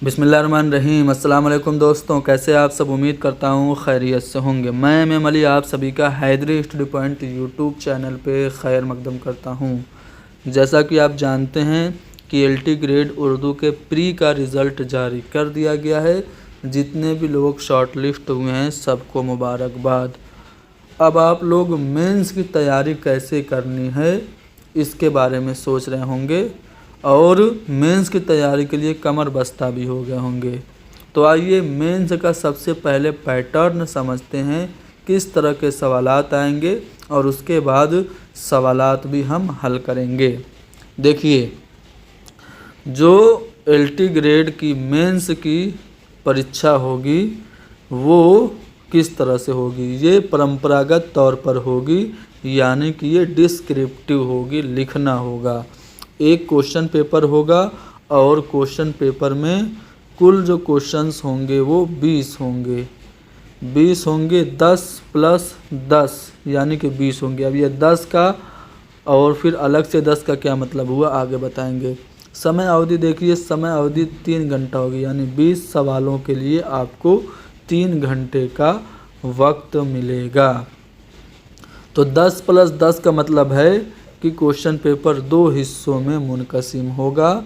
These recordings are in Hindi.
बिस्मिल्लाहिर्रहमानिर्रहीम। अस्सलाम वालेकुम दोस्तों, कैसे आप सब? उम्मीद करता हूँ खैरियत से होंगे। मैं अली आप सभी का Haidari study point YouTube channel पे खैर मकदम करता हूँ। जैसा कि आप जानते हैं कि LT ग्रेड उर्दू के प्री का रिज़ल्ट जारी कर दिया गया है। जितने भी लोग शॉर्ट लिस्ट हुए हैं सबको मुबारकबाद। अब आप लोग मेंस की तैयारी कैसे करनी है इसके बारे में सोच रहे होंगे और मेंस की तैयारी के लिए कमर बस्ता भी हो गए होंगे। तो आइए मेंस का सबसे पहले पैटर्न समझते हैं, किस तरह के सवालात आएंगे और उसके बाद सवालात भी हम हल करेंगे। देखिए, जो LT ग्रेड की मेंस की परीक्षा होगी वो किस तरह से होगी। ये परंपरागत तौर पर होगी, यानी कि ये डिस्क्रिप्टिव होगी, लिखना होगा। एक क्वेश्चन पेपर होगा और क्वेश्चन पेपर में कुल जो क्वेश्चंस होंगे वो 20 होंगे। 10 प्लस 10 यानी कि 20 होंगे। अब ये 10 का और फिर अलग से 10 का क्या मतलब हुआ आगे बताएंगे। समय अवधि देखिए, समय अवधि 3 घंटा होगी, यानी 20 सवालों के लिए आपको 3 घंटे का वक्त मिलेगा। तो 10 प्लस 10 का मतलब है कि क्वेश्चन पेपर 2 हिस्सों में मुनक़सिम होगा।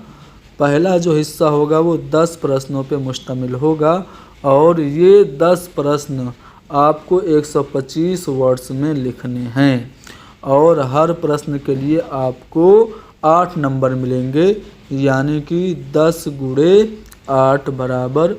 पहला जो हिस्सा होगा वो 10 प्रश्नों पे मुश्तमिल होगा और ये 10 प्रश्न आपको 125 वर्ड्स में लिखने हैं और हर प्रश्न के लिए आपको 8 नंबर मिलेंगे, यानी कि 10 गुणे 8 बराबर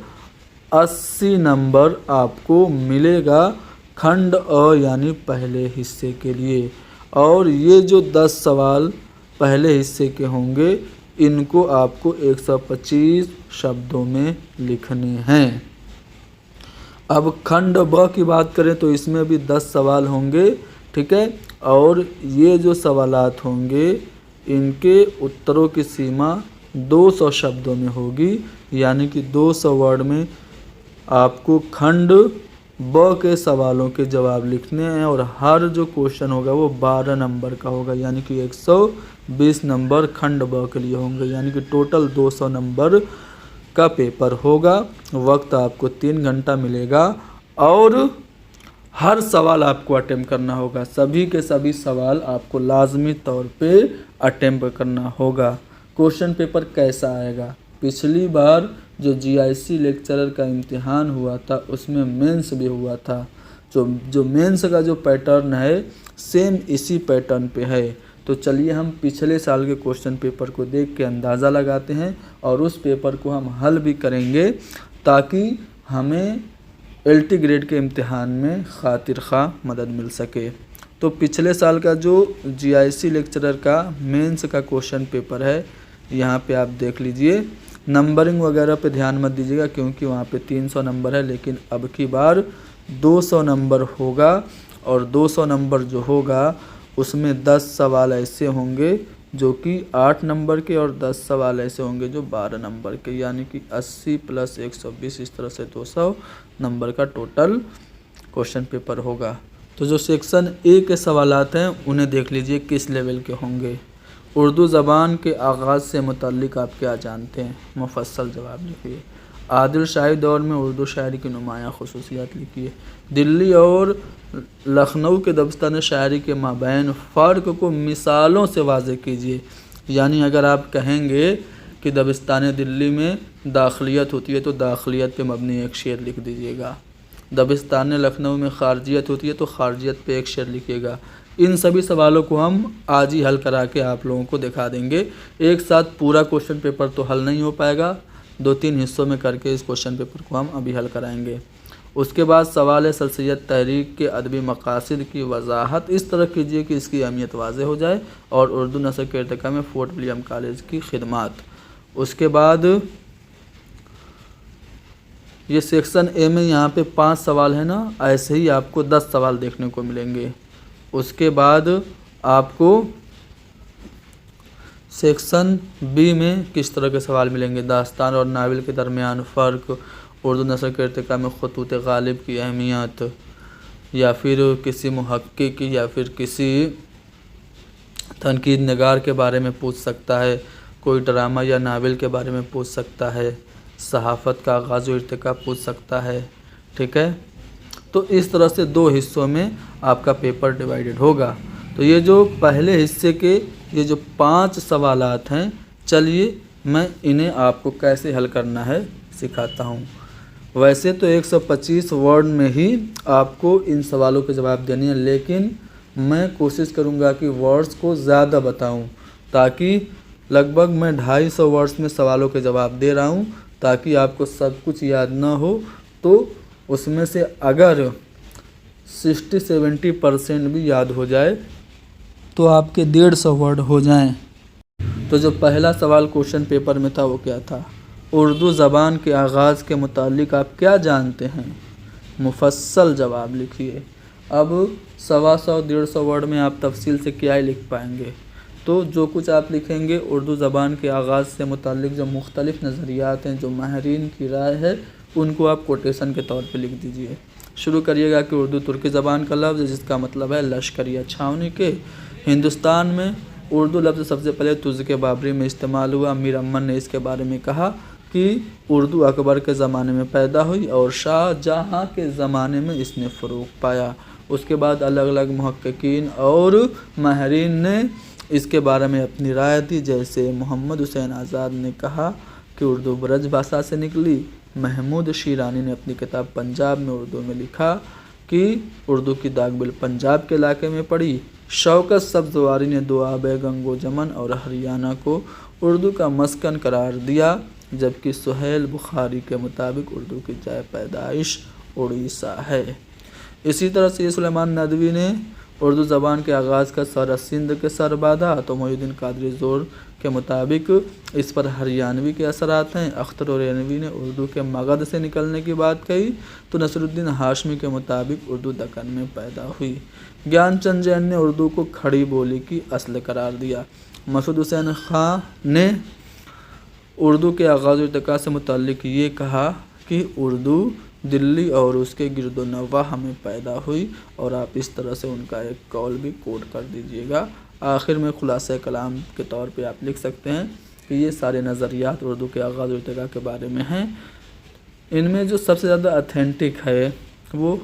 80 नंबर आपको मिलेगा खंड अ यानी पहले हिस्से के लिए। और ये जो 10 सवाल पहले हिस्से के होंगे इनको आपको 125 शब्दों में लिखने हैं। अब खंड ब की बात करें तो इसमें भी 10 सवाल होंगे, ठीक है। और ये जो सवालात होंगे इनके उत्तरों की सीमा 200 शब्दों में होगी, यानी कि 200 वर्ड में आपको खंड ब के सवालों के जवाब लिखने हैं और हर जो क्वेश्चन होगा वो 12 नंबर का होगा, यानी कि 120 नंबर खंड ब के लिए होंगे, यानी कि टोटल 200 नंबर का पेपर होगा। वक्त आपको 3 घंटा मिलेगा और हर सवाल आपको अटेम्प्ट करना होगा। सभी के सभी सवाल आपको लाजमी तौर पे अटेम्प्ट करना होगा। क्वेश्चन पेपर कैसा आएगा? पिछली बार जो GIC लेक्चरर का इम्तिहान हुआ था उसमें मेंस भी हुआ था। जो मेंस का जो पैटर्न है सेम इसी पैटर्न पे है। तो चलिए हम पिछले साल के क्वेश्चन पेपर को देख के अंदाज़ा लगाते हैं और उस पेपर को हम हल भी करेंगे ताकि हमें LT ग्रेड के इम्तिहान में खातिर खा मदद मिल सके। तो पिछले साल का जो GIC लेक्चरर का मेंस का क्वेश्चन पेपर है यहाँ पे आप देख लीजिए। नंबरिंग वगैरह पे ध्यान मत दीजिएगा क्योंकि वहाँ पे 300 नंबर है, लेकिन अब की बार 200 नंबर होगा और 200 नंबर जो होगा उसमें 10 सवाल ऐसे होंगे जो कि 8 नंबर के और 10 सवाल ऐसे होंगे जो 12 नंबर के, यानी कि 80 प्लस 120 इस तरह से 200 नंबर का टोटल क्वेश्चन पेपर होगा। तो जो सेक्शन A के सवालात हैं उन्हें देख लीजिए किस लेवल के होंगे। उर्दू ज़बान के आगाज़ से मुतल्लिक आप क्या जानते हैं? मुफस्सल जवाब लिखिए। आदिल शाही दौर में उर्दू शायरी की नुमायाँ खुसूसियात लिखिए। दिल्ली और लखनऊ के दबस्तान शायरी के माबैन फ़र्क को मिसालों से वाज़ेह कीजिए। यानी अगर आप कहेंगे कि दबिस्तान दिल्ली में दाखिलियत होती है तो दाखिलियत पे मबनी एक शेर लिख दीजिएगा। दबिस्तान लखनऊ में खारजियत होती है तो खारजियत पे एक शेर लिखिएगा। इन सभी सवालों को हम आज ही हल करा के आप लोगों को दिखा देंगे। एक साथ पूरा क्वेश्चन पेपर तो हल नहीं हो पाएगा, 2-3 हिस्सों में करके इस क्वेश्चन पेपर को हम अभी हल कराएंगे। उसके बाद सवाल सर सैयद तहरीक के अदबी मकासिद की वजाहत इस तरह कीजिए कि इसकी अहमियत वाज़ेह हो जाए और उर्दू नस्र के इर्तिका में फोर्ट विलियम कॉलेज की खिदमत। उसके बाद ये सेक्शन A में यहाँ पे 5 सवाल है ना, ऐसे ही आपको 10 सवाल देखने को मिलेंगे। उसके बाद आपको सेक्शन B में किस तरह के सवाल मिलेंगे। दास्तान और नावल के दरमियान फ़र्क, उर्दू नस्र के इर्तिका में खतूत गालिब की अहमियत, या फिर किसी मुहक्किक या फिर किसी तनकीद नगार के बारे में पूछ सकता है, कोई ड्रामा या नावल के बारे में पूछ सकता है, सहाफ़त का आगाज़ व इर्तिका पूछ सकता है। ठीक है, तो इस तरह से 2 हिस्सों में आपका पेपर डिवाइडेड होगा। तो ये जो पहले हिस्से के ये जो 5 सवालात हैं, चलिए मैं इन्हें आपको कैसे हल करना है सिखाता हूँ। वैसे तो 125 वर्ड में ही आपको इन सवालों के जवाब देने हैं, लेकिन मैं कोशिश करूँगा कि वर्ड्स को ज़्यादा बताऊँ, ताकि लगभग मैं 250 वर्ड्स में सवालों के जवाब दे रहा हूँ, ताकि आपको सब कुछ याद ना हो। तो उसमें से अगर 60-70% भी याद हो जाए तो आपके 150 वर्ड हो जाएं। तो जो पहला सवाल क्वेश्चन पेपर में था वो क्या था? उर्दू ज़बान के आगाज़ के मुतालिक आप क्या जानते हैं? मुफस्सल जवाब लिखिए। अब 125-150 वर्ड में आप तफसील से क्या ही लिख पाएंगे? तो जो कुछ आप लिखेंगे उर्दू ज़बान के आगाज़ से मुतालिक जो मुख्तलिफ़ नज़रियात हैं, जो माहिरीन की राय है, उनको आप कोटेशन के तौर पे लिख दीजिए। शुरू करिएगा कि उर्दू तुर्की ज़बान का लफ्ज़ जिसका मतलब है लश्कर या छावनी के। हिंदुस्तान में उर्दू लफ्ज़ सबसे पहले तुज़्क़े बाबरी में इस्तेमाल हुआ। मीर अमन ने इसके बारे में कहा कि उर्दू अकबर के ज़माने में पैदा हुई और शाहजहाँ के ज़माने में इसने फ़रोग़ पाया। उसके बाद अलग अलग मुहक्किकीन और माहिरीन ने इसके बारे में अपनी राय दी। जैसे मोहम्मद हुसैन आज़ाद ने कहा कि उर्दू ब्रज भाषा से निकली। महमूद शिरानी ने अपनी किताब पंजाब में उर्दू में लिखा कि उर्दू की दागबिल पंजाब के इलाके में पड़ी। शौकत सब्ज़वारी ने दुआबे गंगो जमन और हरियाणा को उर्दू का मस्कन करार दिया, जबकि सुहेल बुखारी के मुताबिक उर्दू की जाए पैदाइश उड़ीसा है। इसी तरह से सुलेमान नदवी ने उर्दू ज़बान के आगाज़ का सर सिंध के सर बांधा। तो मोहिउद्दीन कादरी ज़ोर के मुताबिक इस पर हरियाणवी के असरात हैं। अख्तर और रेनवी ने उर्दू के मगध से निकलने की बात कही। तो नसरुद्दीन हाशमी के मुताबिक उर्दू दक्कन में पैदा हुई। ज्ञानचंद जैन ने उर्दू को खड़ी बोली की असल करार दिया। मसूद हुसैन खां ने उर्दू के आगाज़ इर्तिका से मुताल्लिक़ ये कहा कि उर्दू दिल्ली और उसके गिरदोनवाह में पैदा हुई, और आप इस तरह से उनका एक कौल भी कोट कर दीजिएगा। आखिर में खुलासा कलाम के तौर पे आप लिख सकते हैं कि ये सारे नज़रियात उर्दू के आगाज़ इर्तिका के बारे में हैं। इनमें जो सबसे ज़्यादा अथेंटिक है वो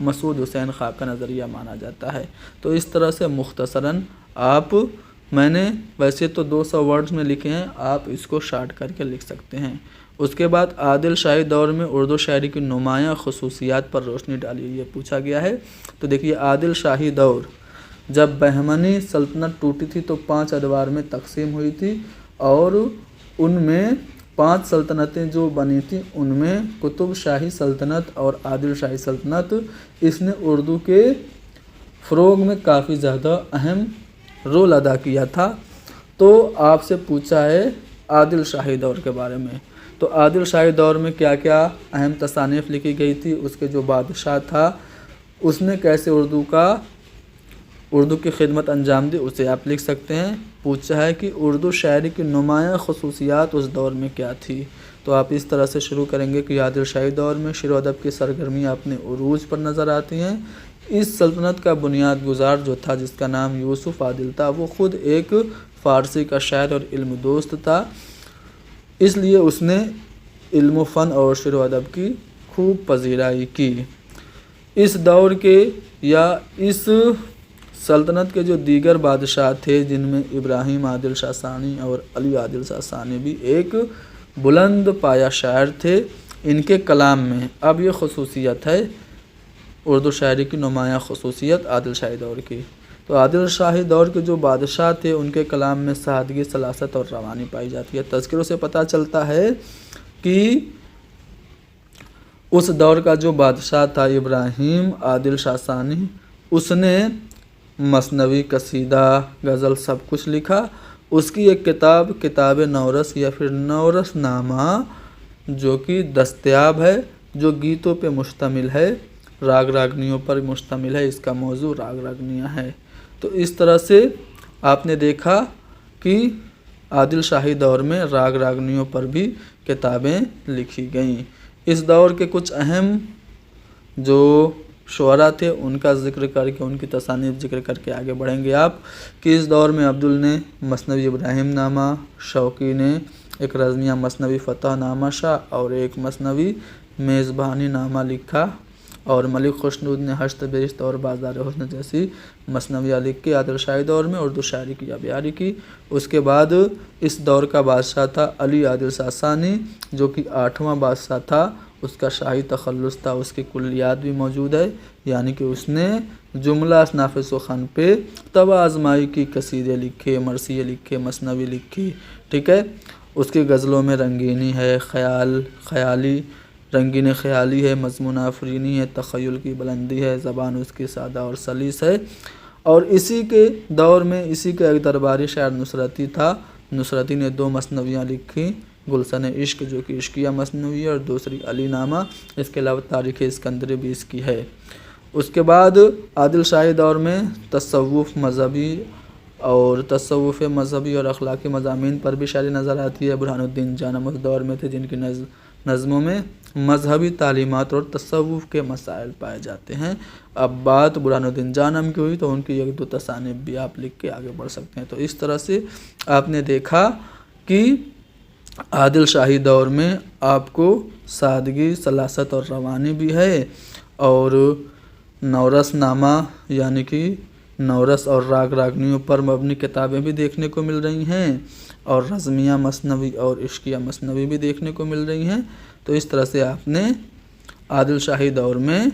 मसूद हुसैन खां का नज़रिया माना जाता है। तो इस तरह से मुख्तसरन मैंने वैसे तो 200 वर्ड्स में लिखे हैं, आप इसको शार्ट करके लिख सकते हैं। उसके बाद आदिल शाही दौर में उर्दू शायरी की नुमायाँ खसूसियात पर रोशनी डाली, ये पूछा गया है। तो देखिए, आदिल शाही दौर जब बहमनी सल्तनत टूटी थी तो 5 अदवार में तकसीम हुई थी, और उनमें 5 सल्तनतें जो बनी थी उनमें कुतुब शाही सल्तनत और आदिल शाही सल्तनत, इसने उर्दू के फ़रोग़ में काफ़ी ज़्यादा अहम रोल अदा किया था। तो आपसे पूछा है आदिल शाही दौर के बारे में। तो आदिल शाही दौर में क्या क्या अहम तसानीफ़ लिखी गई थी, उसके जो बादशाह था उसने कैसे उर्दू की खिदमत अंजाम दी, उसे आप लिख सकते हैं। पूछा है कि उर्दू शायरी की नुमायाँ खसूसियात उस दौर में क्या थी, तो आप इस तरह से शुरू करेंगे कि आदिल शाही दौर में शेर व अदब की सरगर्मियाँ अपने उरूज पर नज़र आती हैं। इस सल्तनत का बुनियाद गुजार जो था, जिसका नाम यूसुफ आदिल था, वो ख़ुद एक फ़ारसी का शायर और इल्म दोस्त था, इसलिए उसने इल्म फ़न और शेर व अदब की खूब पजीराई की। इस दौर के या इस सल्तनत के जो दीगर बादशाह थे, जिनमें इब्राहिम आदिल शाह सानी और अली आदिल शाह सानी भी एक बुलंद पाया शायर थे, इनके कलाम में अब ये खसूसियत है उर्दू शायरी की नुमायाँ खसूसियत आदिल शाही दौर की। तो आदिल शाही दौर के जो बादशाह थे उनके कलाम में सादगी, सलासत और रवानी पाई जाती है। तज़किरों से पता चलता है कि उस दौर का जो बादशाह था इब्राहिम आदिल शाह सानी, उसने मसनवी, कसीदा, गज़ल सब कुछ लिखा। उसकी एक किताब नौरस या फिर नौरस नामा जो कि दस्तयाब है, जो गीतों पे मुश्तमिल है, राग रागनियों पर मुश्तमिल है। इसका मौजू राग रागनियाँ है। तो इस तरह से आपने देखा कि आदिल शाही दौर में राग रागनियों पर भी किताबें लिखी गईं। इस दौर के कुछ अहम जो शुअरा थे उनका ज़िक्र करके, उनकी तसानीफ़ ज़िक्र करके आगे बढ़ेंगे आप कि इस दौर में अब्दुल ने मसनवी इब्राहिम नामा, शौकी ने एक रज़मिया मसनवी फ़तहनामा शाह और एक मसनवी मेज़बानी नामा लिखा। और मलिक खुशनुद ने हश्त बेरिश्त और बाज़ार हुस्न जैसी मसनवियाँ लिख के आदिल शाही दौर में उर्दू शायरी की आबियारी की। उसके बाद इस दौर का बादशाह था अली आदिल सासानी, जो कि 8वां बादशाह था। उसका शाही तखल्लुस था, उसकी कुल्लियात भी मौजूद है, यानी कि उसने जुमला असनाफ़ सुख़न पे तब आज़माई की कसीदे लिखे, मरसिये लिखे, मसनवी लिखी। ठीक है। उसकी गज़लों में रंगीनी है, रंगीन ख़याली है, मज़मून आफ़रीनी है, तख़य्युल की बुलंदी है, ज़बान उसकी सादा और सलीस है। और इसी के दौर में इसी का एक दरबारी शायर नुसरती था। नुसरती ने 2 मसनवियाँ लिखी, गुलशन इश्क जो कि इश्किया मसनवी है और दूसरी अली नामा। इसके अलावा तारीख़ इस्कंदरी भी इसकी है। उसके बाद आदिल शाही दौर में तसव्वुफ़ मज़हबी और अखलाकी मज़ामीन पर भी शायरी नज़र आती है। बुरहानुद्दीन जानम उस दौर में थे जिनकी नज़्मों में मजहबी तालीमात और तसव्वुफ़ के मसाइल पाए जाते हैं। अब बात बुरहानुद्दीन जानम की हुई तो उनकी 1-2 तसानीफ़ भी आप लिख के आगे बढ़ सकते हैं। तो इस तरह से आपने देखा कि आदिल शाही दौर में आपको सादगी, सलासत और रवानी भी है। और नौरस नामा यानी कि नौरस और राग रागनियों पर मबनी किताबें भी देखने को मिल रही हैं, और रज़मिया मसनवी और इश्किया मसनवी भी देखने को मिल रही हैं। तो इस तरह से आपने आदिल शाही दौर में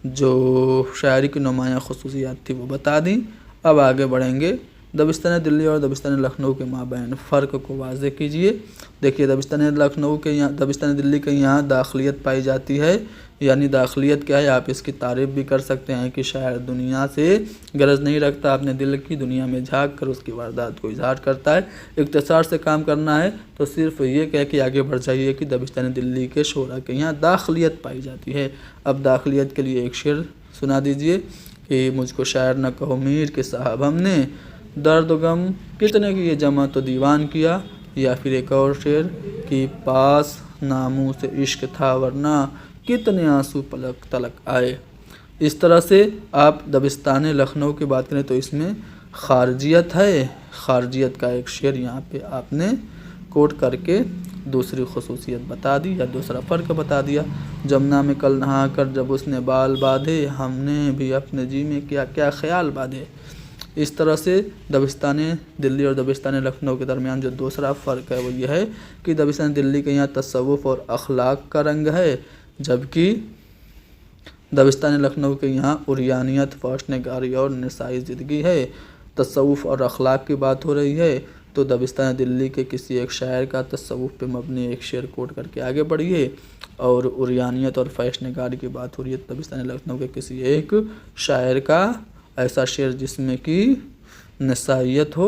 जो शायरी की नुमायाँ ख़ुसूसियात थी वो बता दी। अब आगे बढ़ेंगे। दबिस्तान दिल्ली और दबिस्तान लखनऊ के माबैन फ़र्क को वाज़े कीजिए। देखिए, दबिस्तान दिल्ली के यहाँ दाखिलियत पाई जाती है। यानी दाखिलियत क्या है, आप इसकी तारीफ़ भी कर सकते हैं कि शायर दुनिया से गरज नहीं रखता, अपने दिल की दुनिया में झाँक कर उसकी वारदात को इजहार करता है। इख्तिसार से काम करना है तो सिर्फ ये कह के आगे बढ़ जाइए कि दबिस्तान दिल्ली के शोरा के यहाँ दाखिलियत पाई जाती है। अब दाखिलियत के लिए एक शेर सुना दीजिए कि मुझको शायर न कहो मीर के साहब हमने दर्द गम कितने की ये जमा तो दीवान किया। या फिर एक और शेर कि पास नामों से इश्क था वरना कितने आंसू पलक तलक आए। इस तरह से आप दबिस्तान लखनऊ की बात करें तो इसमें खारजियत है। खारजियत का एक शेर यहाँ पे आपने कोट करके दूसरी खसूसियत बता दी या दूसरा फ़र्क बता दिया। जमुना में कल नहा कर जब उसने बाल बांधे, हमने भी अपने जी में क्या क्या ख्याल बांधे। इस तरह से दबिस्तान दिल्ली और दबिस्तान लखनऊ के दरमियान जो दूसरा फ़र्क है वो ये है कि दबिस्तान दिल्ली के यहाँ तसव्वुफ़ और अखलाक का रंग है, जबकि दबिस्तान लखनऊ के यहाँ उरियानियत, फहशनगारी और निसाई ज़िंदगी है। तसव्वुफ़ और अखलाक की बात हो रही है तो दबिस्तान दिल्ली के किसी एक शायर का तसव्वुफ़ पे मबनी एक शेर कोट करके आगे बढ़िए। और उरियानियत और फहशनगारी की बात हो रही है तो दबिस्तान लखनऊ के किसी एक शायर का ऐसा शेर जिसमें कि निसाइयत हो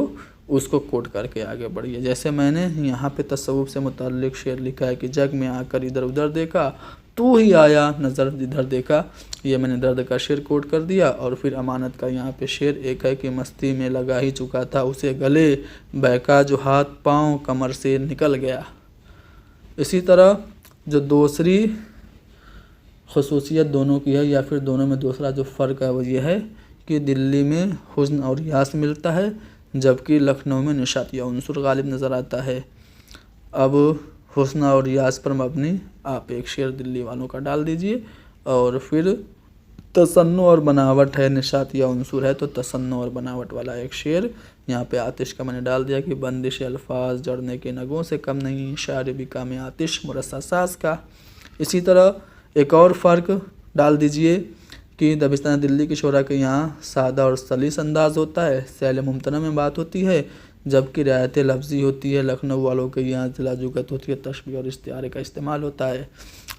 उसको कोट करके आगे बढ़िए। जैसे मैंने यहाँ पे तसव्वुफ़ से मुताल्लिक़ शेर लिखा है कि जग में आकर इधर उधर देखा, तू ही आया नज़र जिधर देखा। ये मैंने दर्द का शेर कोट कर दिया। और फिर अमानत का यहाँ पे शेर एक है कि मस्ती में लगा ही चुका था उसे गले, बहका जो हाथ पाँव कमर से निकल गया। इसी तरह जो दूसरी खसूसियत दोनों की है या फिर दोनों में दूसरा जो फ़र्क है वो ये है कि दिल्ली में हुस्न और यास मिलता है, जबकि लखनऊ में निशात या उन्सुर गालिब नज़र आता है। अब हुस्न और यास पर मबनी आप एक शेर दिल्ली वालों का डाल दीजिए। और फिर तसन्नु और बनावट है, निशात या उन्सुर है तो तसन्नु और बनावट वाला एक शेर यहाँ पे आतिश का मैंने डाल दिया कि बंदिश अल्फाज जड़ने के नगों से कम नहीं, शायर बिका में आतिश मुरस्सा साज का। इसी तरह एक और फ़र्क डाल दीजिए कि दबिस्तान दिल्ली की शोरा के यहाँ सादा और सलीस अंदाज़ होता है, सैल मुमतना में बात होती है, जबकि रियायत लफ्ज़ी होती है। लखनऊ वालों के यहाँ ज़िला जुगत होती है, तशबीह और इस्तिआरे का इस्तेमाल होता है।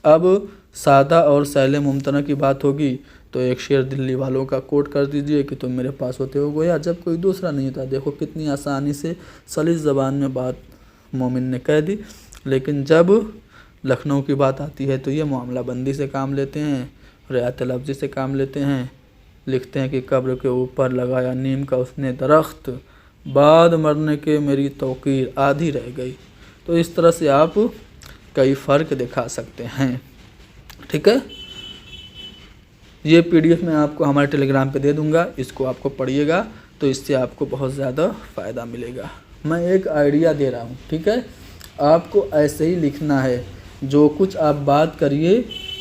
अब सादा और सैल मुमतना की बात होगी तो एक शेर दिल्ली वालों का कोट कर दीजिए कि तुम मेरे पास होते हो गोया जब कोई दूसरा नहीं था। देखो कितनी आसानी से सलीस ज़बान में बात मोमिन ने कह दी। लेकिन जब लखनऊ की बात आती है तो ये मामला बंदी से काम लेते हैं, रियायत लफ्ज़ी से काम लेते हैं। लिखते हैं कि कब्र के ऊपर लगाया नीम का उसने दरख्त, बाद मरने के मेरी तौकीर आधी रह गई। तो इस तरह से आप कई फ़र्क दिखा सकते हैं। ठीक है, ये PDF मैं आपको हमारे टेलीग्राम पे दे दूंगा, इसको आपको पढ़िएगा तो इससे आपको बहुत ज़्यादा फ़ायदा मिलेगा। मैं एक आइडिया दे रहा हूँ, ठीक है। आपको ऐसे ही लिखना है। जो कुछ आप बात करिए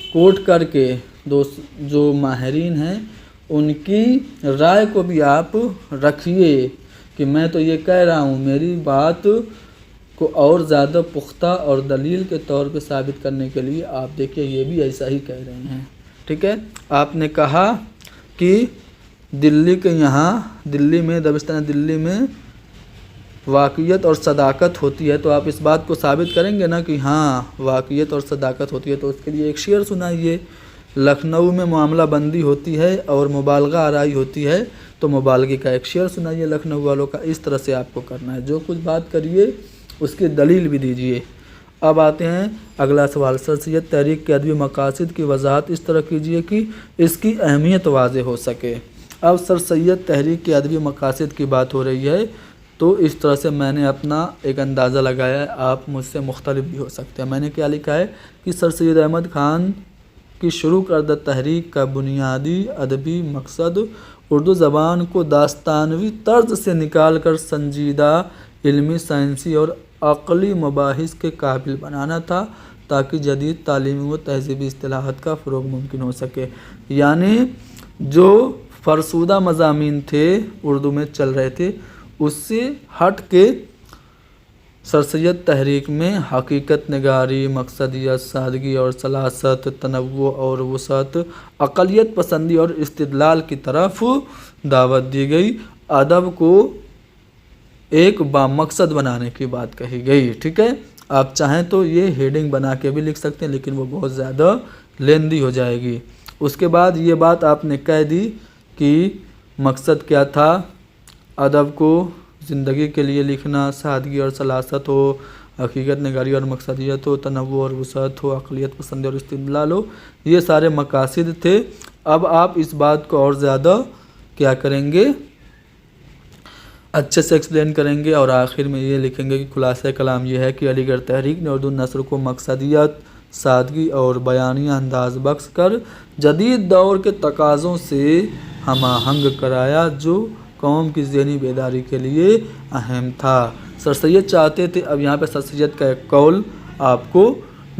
कोट करके जो माहिरीन हैं उनकी राय को भी आप रखिए कि मैं तो ये कह रहा हूँ, मेरी बात को और ज़्यादा पुख्ता और दलील के तौर पे साबित करने के लिए आप देखिए ये भी ऐसा ही कह रहे हैं। ठीक है, आपने कहा कि दिल्ली में दबिस्तान दिल्ली में वाक़ियत और सदाकत होती है, तो आप इस बात को साबित करेंगे ना कि हाँ वाक़ियत और सदाकत होती है। तो उसके लिए एक शेर सुनाइए। लखनऊ में मामला बंदी होती है और मुबालगा आराई होती है, तो मुबालगे का एक शेर सुनाइए लखनऊ वालों का। इस तरह से आपको करना है, जो कुछ बात करिए उसकी दलील भी दीजिए। अब आते हैं अगला सवाल। सर सैयद तहरीक के अदबी मकासद की वजाहत इस तरह कीजिए कि इसकी अहमियत वाज़ेह हो सके। अब सर सैयद तहरीक के अदबी मकासद की बात हो रही है, तो इस तरह से मैंने अपना एक अंदाज़ा लगाया है, आप मुझसे मुख्तलिफ भी हो सकते हैं। मैंने क्या लिखा है कि सर सैयद अहमद ख़ान की शुरू करदा तहरीक का बुनियादी अदबी मकसद उर्दू ज़बान को दास्तानवी तर्ज से निकाल कर संजीदा इल्मी, साइंसी और अक़ली मबाहिस के काबिल बनाना था, ताकि जदीद तालीमी व तहज़ीबी इस्तिलाहात का फ़रोग़ मुमकिन हो सके। यानी जो फ़रसुदा मज़ामीन थे उर्दू में चल रहे थे, उससे हट के सर सैयद तहरीक में हकीकत निगारी, मकसदियत, सादगी और सलासत, तनव्वु और वसअत, अक़लियत पसंदी और इस्तिदलाल की तरफ दावत दी गई। अदब को एक बामकसद बनाने की बात कही गई। ठीक है, आप चाहें तो ये हेडिंग बना के भी लिख सकते हैं, लेकिन वो बहुत ज़्यादा लेंदी हो जाएगी। उसके बाद ये बात आपने कह दी कि मकसद क्या था, अदब को ज़िंदगी के लिए लिखना, सादगी और सलासत हो, हकीकत निगारी और मकसदियत हो, तनव्वु और वसअत हो, अक़लियत पसंदी और इस्तिदलाल हो, ये सारे मकासिद थे। अब आप इस बात को और ज़्यादा क्या करेंगे, अच्छे से एक्सप्लेन करेंगे और आखिर में ये लिखेंगे कि खुलासा कलाम ये है कि अलीगढ़ तहरीक ने उर्दू नस्र को मकसदियत, सादगी और बयानी अंदाज बख्श कर जदीद दौर के तकाज़ों से हमाहंग कराया, जो कौम की ज़हनी बेदारी के लिए अहम था। सर सैयद चाहते थे, अब यहाँ पे सर सैयद का एक कौल आपको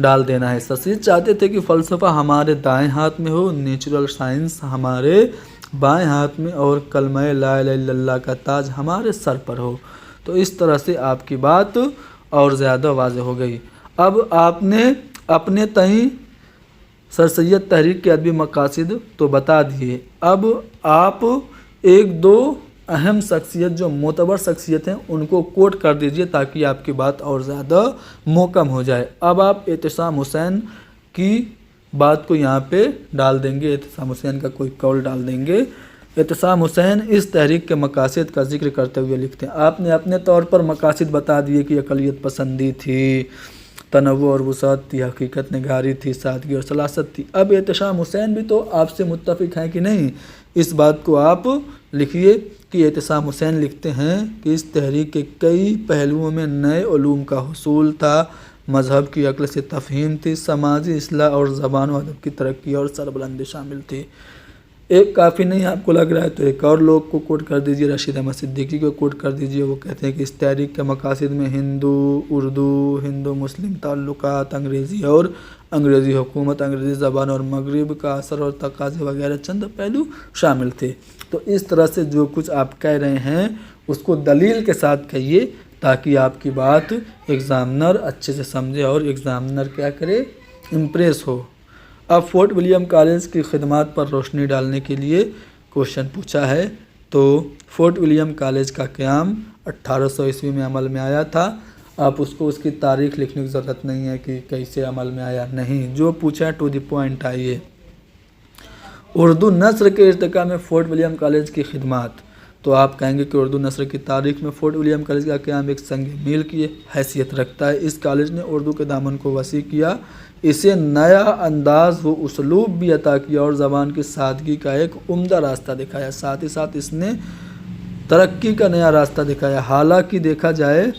डाल देना है। सर सैयद चाहते थे कि फ़लसफ़ा हमारे दाएं हाथ में हो, नेचुरल साइंस हमारे बाएं हाथ में और कलमा ला इलाहा इल्लल्लाह का ताज हमारे सर पर हो। तो इस तरह से आपकी बात और ज़्यादा वाज़ेह हो गई। अब आपने अपने तईं सर सैयद तहरीक के अदबी मकासिद तो बता दिए। अब आप एक दो अहम शख्सियत जो मोतबर शख्सियत हैं उनको कोट कर दीजिए, ताकि आपकी बात और ज़्यादा मोहकम हो जाए। अब आप एहतशाम हुसैन की बात को यहाँ पे डाल देंगे, एहतशाम हुसैन का कोई कौल डाल देंगे। एहतशाम हुसैन इस तहरीक के मकासद का जिक्र करते हुए लिखते हैं, आपने अपने तौर पर मकासद बता दिए कि अक़लियत पसंदी थी, तनव्वु और वसअत थी, हकीकत निगारी थी, सादगी और सलासत थी। अब एहतशाम हुसैन भी तो आपसे मुत्तफ़िक हैं कि नहीं, इस बात को आप लिखिए कि एहतशाम हुसैन लिखते हैं कि इस तहरीक के कई पहलुओं में नए उलूम का हुसूल था, मज़हब की अक्ल से तफ़हीम थी, समाजी इस्लाह और ज़बान व अदब की तरक्की और सरबुलंदी शामिल थी। एक काफ़ी नहीं आपको लग रहा है तो एक और लोग को कोट कर दीजिए, रशीद अहमद सिद्दीकी को कोट कर दीजिए। वो कहते हैं कि इस तहरीक के मकासद में हिंदू उर्दू, हिंदू मुस्लिम ताल्लुकात, अंग्रेज़ी और अंग्रेज़ी हुकूमत, अंग्रेज़ी ज़बान और मगरिब का असर और तकाज़े वगैरह चंद पहलू शामिल थे। तो इस तरह से जो कुछ आप कह रहे हैं उसको दलील के साथ कहिए, ताकि आपकी बात एग्ज़ामिनर अच्छे से समझे और एग्ज़ामिनर क्या करे, इम्प्रेस हो। अब फोर्ट विलियम कॉलेज की खिदमत पर रोशनी डालने के लिए क्वेश्चन पूछा है। तो फोर्ट विलियम कॉलेज का क़याम 1800 ईस्वी में अमल में आया था। आप उसको उसकी तारीख़ लिखने की ज़रूरत नहीं है कि कैसे अमल में आया, नहीं, जो पूछा टू द पॉइंट आइए। उर्दू नस्र के इर्तिका में फ़ोर्ट विलियम कॉलेज की खिदमत, तो आप कहेंगे कि उर्दू नस्र की तारीख़ में फ़ोर्ट विलियम कॉलेज का क़याम एक संग मील की हैसियत रखता है। इस कॉलेज ने उर्दू के दामन को वसी किया, इसे नया अंदाज़ व उसलूब भी अता किया और ज़बान की सादगी का एक उम्दा रास्ता दिखाया। साथ ही साथ इसने तरक्की का नया रास्ता दिखाया। हालांकि देखा जाए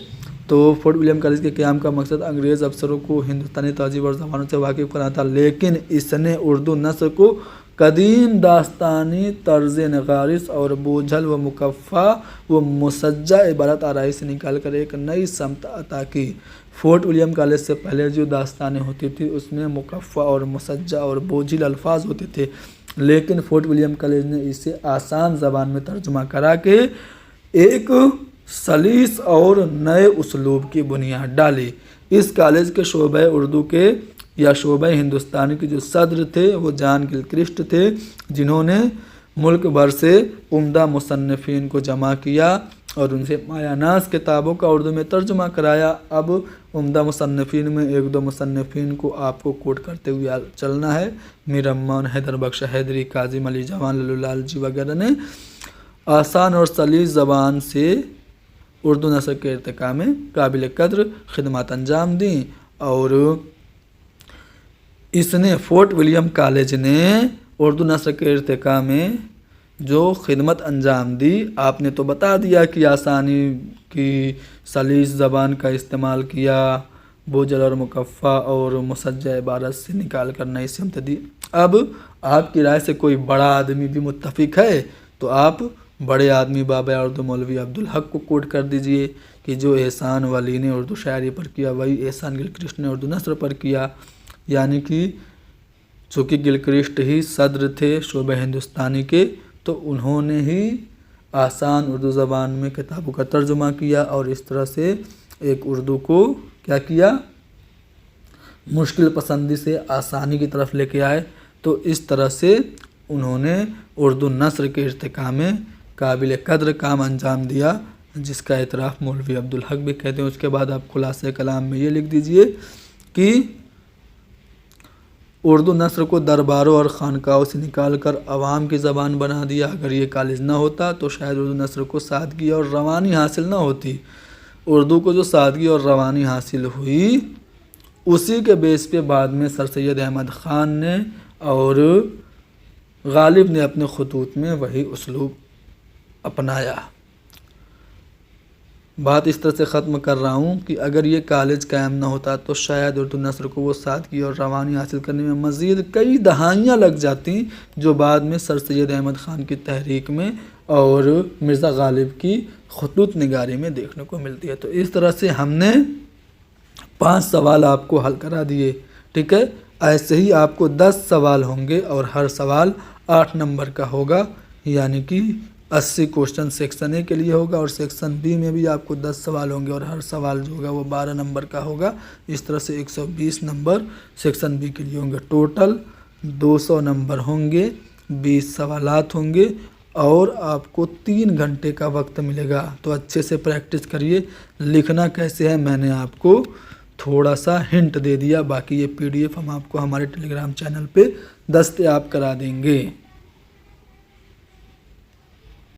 तो फ़ोर्ट विलियम कॉलेज के क़याम का मकसद अंग्रेज़ अफसरों को हिंदुस्तानी तहज़ीब और ज़बानों से वाकिफ़ कराना था, लेकिन इसने उर्दू नस्ल को कदीम दास्तानी तर्ज नगारिस और बोझल व मुकफ़ा व मुसज्जा इबारत आराई से निकाल कर एक नई समत अता की। फोर्ट विलियम कॉलेज से पहले जो दास्तानें होती थी उसमें मुकफ़ा और मुसज्जा और बोझिल अल्फाज होते थे, लेकिन फोर्ट विलियम कॉलेज ने इसे आसान ज़बान में तर्जुमा करा के एक सलीस और नए उसलूब की बुनियाद डाली। इस कॉलेज के शोबे उर्दू के या शोबे हिंदुस्तानी के जो सदर थे वो जॉन गिलक्रिस्ट थे, जिन्होंने मुल्क भर से उम्दा मुसन्निफीन को जमा किया और उनसे मायानाज़ किताबों का उर्दू में तर्जुमा कराया। अब उम्दा मुसन्निफीन में एक दो मुसन्निफीन को आपको कोट करते हुए चलना है। मीर अम्मान, हैदर बख्श हैदरी, काज़िम अली जवान, लल्लू जी वगैरह ने आसान और सलीस ज़बान से उर्दू नस्र के इर्तिका में काबिल कद्र खिदमत अंजाम दी और इसने फोर्ट विलियम कॉलेज ने उर्दू नस्र के इर्तिका में जो खिदमत अंजाम दी, आपने तो बता दिया कि आसानी की सलीस ज़बान का इस्तेमाल किया, बोझल और मुकफ़ा और मुसज्जा इबारत से निकाल कर नई सिमत दी। अब आपकी राय से कोई बड़ा आदमी भी मुत्तफ़िक है तो आप बड़े आदमी बाबा उर्दू मौलवी अब्दुल हक को कोट कर दीजिए कि जो एहसान वली ने उर्दू शायरी पर किया वही एहसान गिलक्रिस्ट ने उर्दू नस्र पर किया। यानी कि चूँकि गिलक्रिस्ट ही सदर थे शोबे हिंदुस्तानी के, तो उन्होंने ही आसान उर्दू ज़बान में किताबों का तर्जुमा किया और इस तरह से एक उर्दू को क्या किया, मुश्किल पसंदी से आसानी की तरफ लेके आए। तो इस तरह से उन्होंने उर्दू नस्र के इर्तिका में काबिल कद्र काम अंजाम दिया, जिसका एतराफ़ मौलवी अब्दुल हक भी कहते हैं। उसके बाद आप खुलासे कलाम में ये लिख दीजिए कि उर्दू नस्र को दरबारों और खानकाहों से निकाल कर अवाम की ज़बान बना दिया। अगर ये कॉलेज ना होता तो शायद उर्दू नस्र को सादगी और रवानी हासिल ना होती। उर्दू को जो सादगी और रवानी हासिल हुई उसी के बेस पे बाद में सर सैयद अहमद ख़ान ने और गालिब ने अपने खतूत में वही उसलूब अपनाया। बात इस तरह से ख़त्म कर रहा हूँ कि अगर ये कॉलेज कायम ना होता तो शायद उर्दू नस्र को वो सादगी और रवानी हासिल करने में मज़ीद कई दहाइयाँ लग जाती, जो बाद में सर सैयद अहमद ख़ान की तहरीक में और मिर्ज़ा गालिब की खतूत निगारी में देखने को मिलती है। तो इस तरह से हमने 5 सवाल आपको हल करा दिए, ठीक है। ऐसे ही आपको 10 सवाल होंगे और हर सवाल 8 नंबर का होगा, यानी कि 80 क्वेश्चन सेक्शन ए के लिए होगा और सेक्शन बी में भी आपको 10 सवाल होंगे और हर सवाल जो होगा वो 12 नंबर का होगा। इस तरह से 120 नंबर सेक्शन बी के लिए होंगे। टोटल 200 नंबर होंगे, 20 सवालात होंगे और आपको 3 घंटे का वक्त मिलेगा। तो अच्छे से प्रैक्टिस करिए। लिखना कैसे है मैंने आपको थोड़ा सा हिंट दे दिया, बाकी ये PDF हम आपको हमारे टेलीग्राम चैनल पे दस्तयाब करा देंगे।